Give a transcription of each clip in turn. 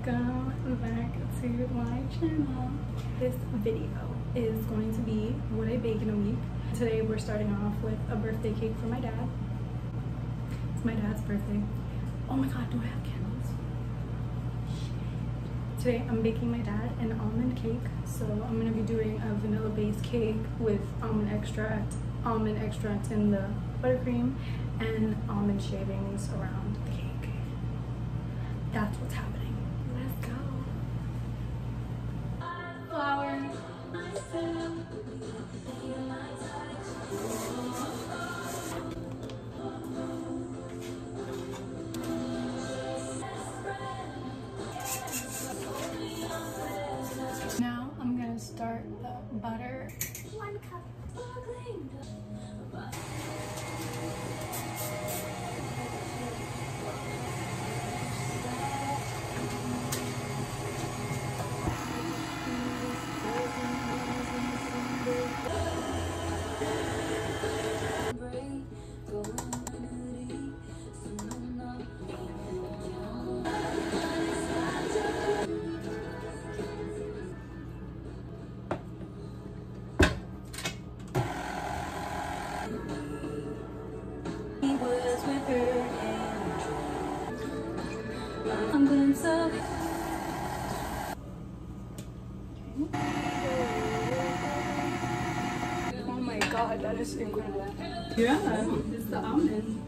Welcome back to my channel. This video is going to be what I bake in a week. Today we're starting off with a birthday cake for my dad. It's my dad's birthday. Oh my god, do I have candles? Shit. Today I'm baking my dad an almond cake. So I'm going to be doing a vanilla based cake with almond extract in the buttercream, and almond shavings around the cake. That's what's happening. Let's go. Flowers. Now I'm gonna start the butter. 1 cup. I'm going to oh my god, that is incredible. Yeah, it's the almond.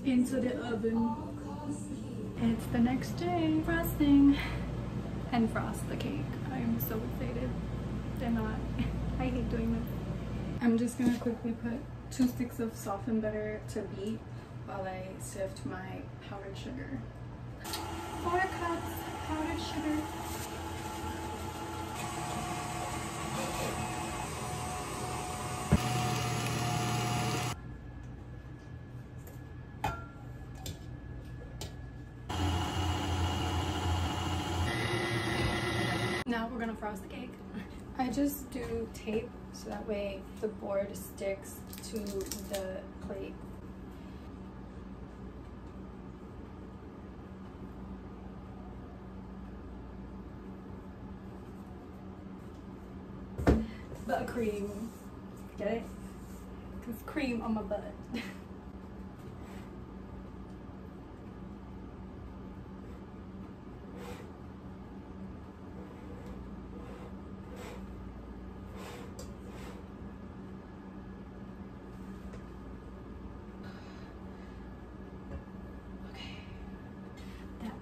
Into the oven. It's the next day. Frosting and frost the cake. I'm so excited. I hate doing this. I'm just gonna quickly put 2 sticks of softened butter to beat while I sift my powdered sugar. 4 cups powdered sugar. Now we're gonna frost the cake. I just do tape so that way the board sticks to the plate. Butt cream. Get it? Because cream on my butt.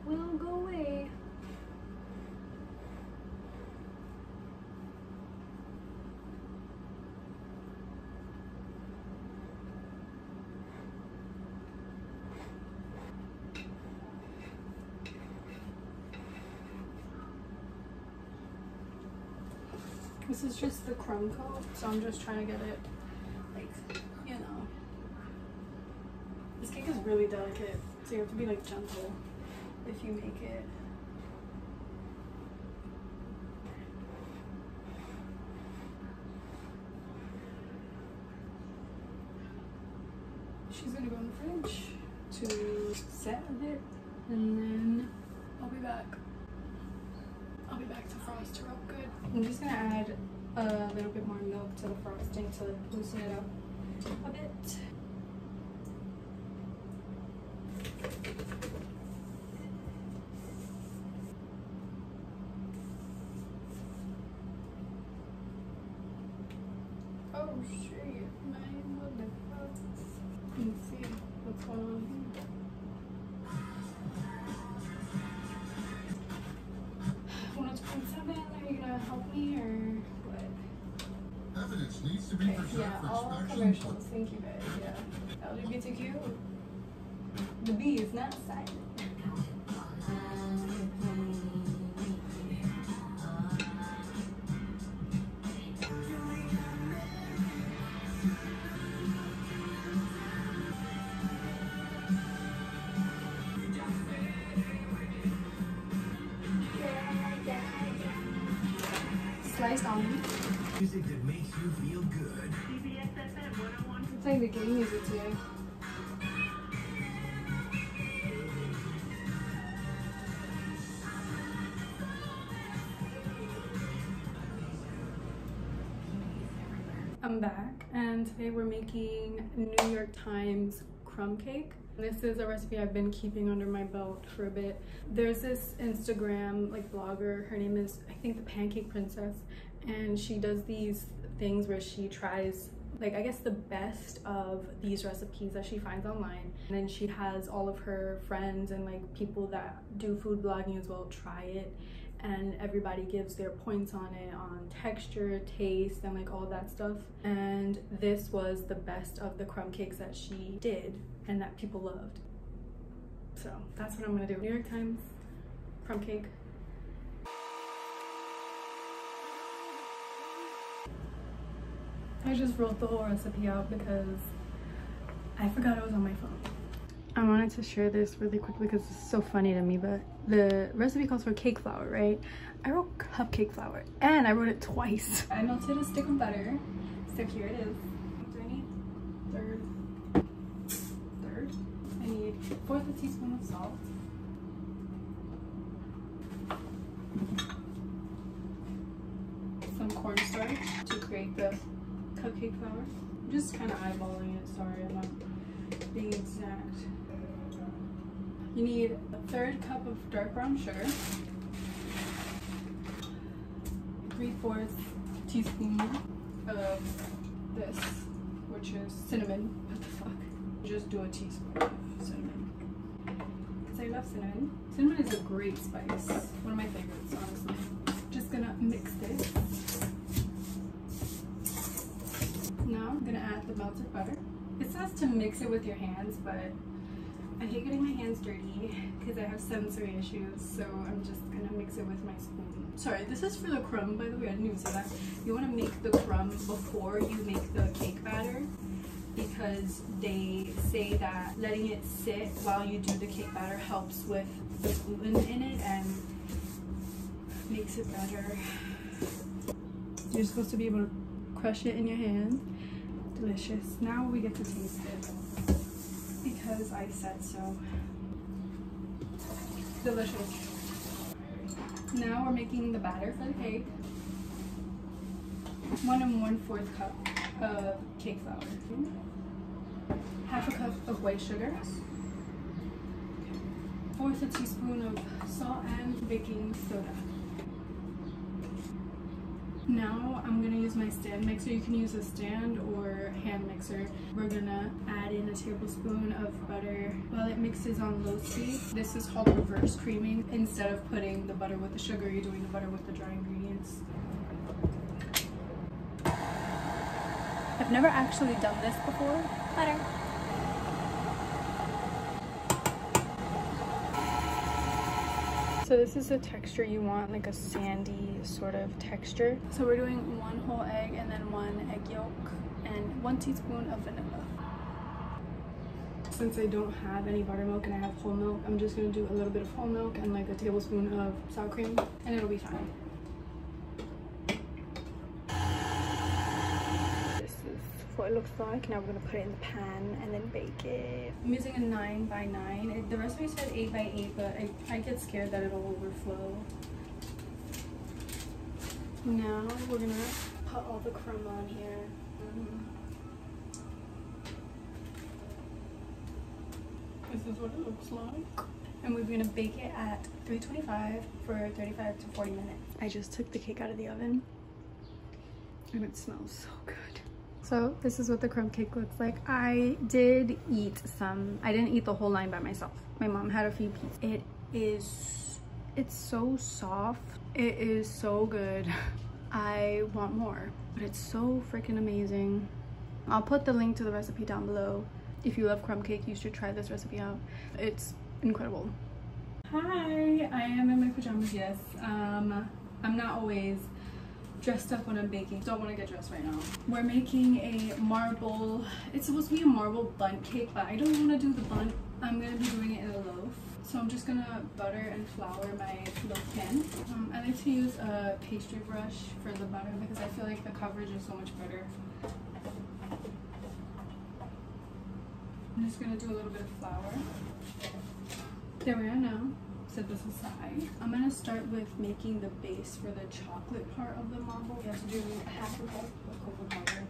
Will go away. This is just the crumb coat, so I'm just trying to get it, like, you know. This cake is really delicate, so you have to be like gentle if you make it. She's gonna go in the fridge to set a bit, and then I'll be back. I'll be back to frost her up good. I'm just gonna add a little bit more milk to the frosting to loosen it up a bit. Oh shit, man, what the fuck? Let's see what's going on here. When it's 0.7, are you gonna help me or what? Evidence needs to be preserved yeah, for all inspection. commercials, thank you guys, yeah. LGBTQ, the B is not silent. Sliced almond. Music that makes you feel good. I'm playing the game music today. I'm back, and today we're making New York Times crumb cake. This is a recipe I've been keeping under my belt for a bit. There's this Instagram like blogger, her name is I think the Pancake Princess, and she does these things where she tries like I guess the best of these recipes that she finds online, and then she has all of her friends and like people that do food blogging as well try it, and everybody gives their points on it, on texture, taste, and like all that stuff. And this was the best of the crumb cakes that she did and that people loved. So that's what I'm gonna do. New York Times crumb cake. I just wrote the whole recipe out because I forgot it was on my phone. I wanted to share this really quickly because it's so funny to me, but the recipe calls for cake flour, right? I wrote cupcake flour and I wrote it twice. I melted a stick of butter, so here it is. Do I need third? I need 1/4 teaspoon of salt. Some cornstarch to create the cupcake flour. I'm just kind of eyeballing it, sorry, I'm not being exact. You need 1/3 cup of dark brown sugar, 3/4 teaspoon of this, which is cinnamon. What the fuck? Just do a teaspoon of cinnamon. Because I love cinnamon. Cinnamon is a great spice. One of my favorites, honestly. Just gonna mix this. Now I'm gonna add the melted butter. It says to mix it with your hands, but I hate getting my hands dirty because I have sensory issues, so I'm just gonna mix it with my spoon. Sorry, this is for the crumb, by the way, I didn't even say that. You wanna make the crumb before you make the cake batter because they say that letting it sit while you do the cake batter helps with the gluten in it and makes it better. You're supposed to be able to crush it in your hand. Delicious. Now we get to taste it because I said so. Delicious. Now we're making the batter for the cake. 1 1/4 cup of cake flour. 1/2 cup of white sugar. 1/4 teaspoon of salt and baking soda. Now I'm gonna use my stand mixer. You can use a stand or hand mixer. We're gonna add in a tablespoon of butter while it mixes on low speed. This is called reverse creaming. Instead of putting the butter with the sugar, you're doing the butter with the dry ingredients. I've never actually done this before. Butter. So this is the texture you want, like a sandy sort of texture. So we're doing 1 whole egg and then 1 egg yolk and 1 teaspoon of vanilla. Since I don't have any buttermilk and I have whole milk, I'm just gonna do a little bit of whole milk and like a tablespoon of sour cream and it'll be fine. What it looks like. Now we're gonna put it in the pan and then bake it. I'm using a 9 by 9. The recipe said 8 by 8, but I get scared that it'll overflow. Now we're gonna put all the crumb on here. This is what it looks like. And we're gonna bake it at 325 for 35 to 40 minutes. I just took the cake out of the oven and it smells so good. So this is what the crumb cake looks like. I did eat some. I didn't eat the whole line by myself. My mom had a few pieces. It's so soft. It is so good. I want more, but it's so freaking amazing. I'll put the link to the recipe down below. If you love crumb cake, you should try this recipe out. It's incredible. Hi, I am in my pajamas, yes. I'm not always dressed up when I'm baking. Don't want to get dressed right now. We're making a marble, it's supposed to be a marble bundt cake, but I don't want to do the bundt. I'm going to be doing it in a loaf. So I'm just going to butter and flour my loaf pan. I like to use a pastry brush for the butter because I feel like the coverage is so much better. I'm just going to do a little bit of flour. There we are now. Set this aside. I'm gonna start with making the base for the chocolate part of the marble. You have to do 1/2 cup of cocoa powder.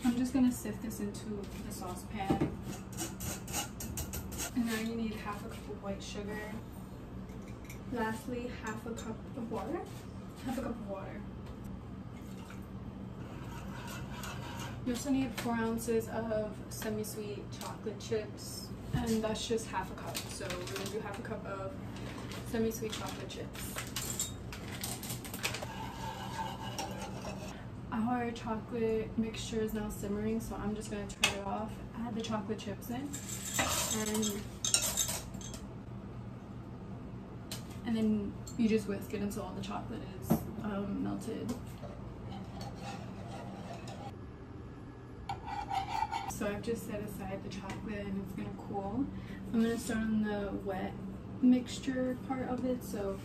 I'm just gonna sift this into the saucepan. And now you need half a cup of white sugar. Lastly, half a cup of water. Half a cup of water. You also need 4 ounces of semi-sweet chocolate chips, and that's just half a cup. So we're gonna do half a cup of semi-sweet chocolate chips. Our chocolate mixture is now simmering, so I'm just gonna turn it off, add the chocolate chips in, and then you just whisk it until all the chocolate is melted. So I've just set aside the chocolate and it's gonna cool. I'm gonna start on the wet mixture part of it. So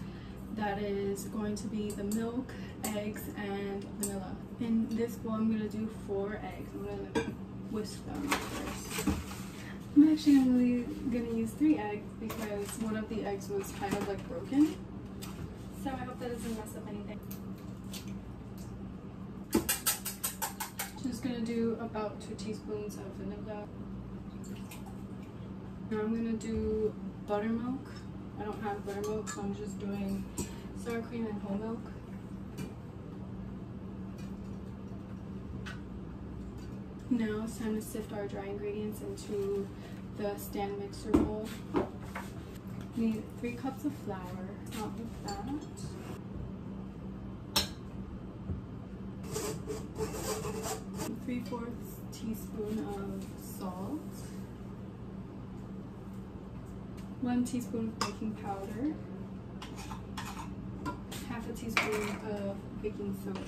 that is going to be the milk, eggs, and vanilla. In this bowl, I'm gonna do 4 eggs. I'm gonna whisk them first. I'm actually gonna use 3 eggs because one of the eggs was kind of like broken. So I hope that doesn't mess up anything. Just gonna do about 2 teaspoons of vanilla. Now I'm gonna do buttermilk. I don't have buttermilk, so I'm just doing sour cream and whole milk. Now it's time to sift our dry ingredients into the stand mixer bowl. We need 3 cups of flour, not with that. 3/4 teaspoon of salt, 1 teaspoon of baking powder, half a teaspoon of baking soda,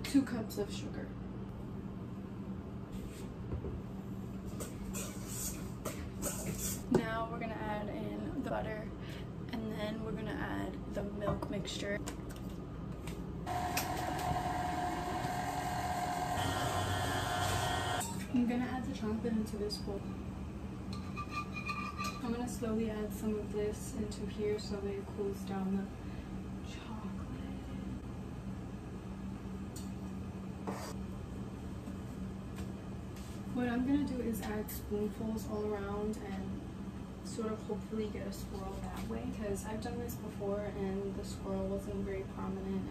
2 cups of sugar. Now we're gonna add in the butter, and then we're gonna add the milk mixture. I'm gonna add the chocolate into this bowl. I'm gonna slowly add some of this into here so that it cools down the chocolate. What I'm gonna do is add spoonfuls all around and sort of hopefully get a swirl that way, because I've done this before and the swirl wasn't very prominent.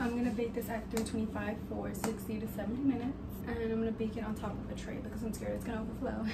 I'm gonna bake this at 325 for 60 to 70 minutes, and I'm gonna bake it on top of a tray because I'm scared it's gonna overflow.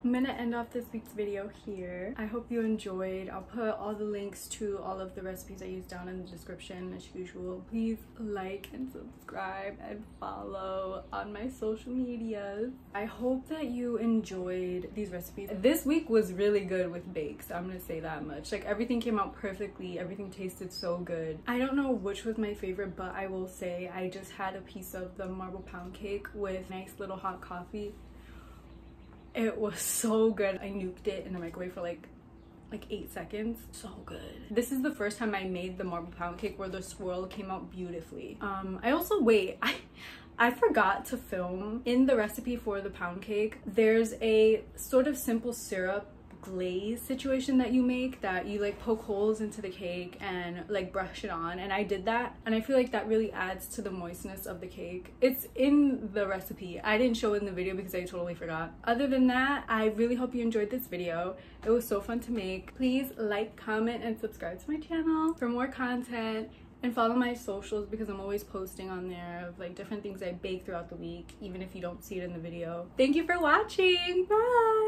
I'm gonna end off this week's video here. I hope you enjoyed. I'll put all the links to all of the recipes I used down in the description as usual. Please like and subscribe and follow on my social medias. I hope that you enjoyed these recipes. This week was really good with bakes, I'm gonna say that much. Like, everything came out perfectly, everything tasted so good. I don't know which was my favorite, but I will say I just had a piece of the marble pound cake with nice little hot coffee. It was so good. I nuked it in the microwave for like 8 seconds. So good. This is the first time I made the marble pound cake where the swirl came out beautifully. I also, I forgot to film in the recipe for the pound cake. There's a sort of simple syrup glaze situation that you make, that you like poke holes into the cake and like brush it on, and I did that, and I feel like that really adds to the moistness of the cake. It's in the recipe. I didn't show it in the video because I totally forgot. Other than that, I really hope you enjoyed this video. It was so fun to make. Please like, comment, and subscribe to my channel for more content, and follow my socials because I'm always posting on there of like different things I bake throughout the week, even if you don't see it in the video. Thank you for watching. Bye.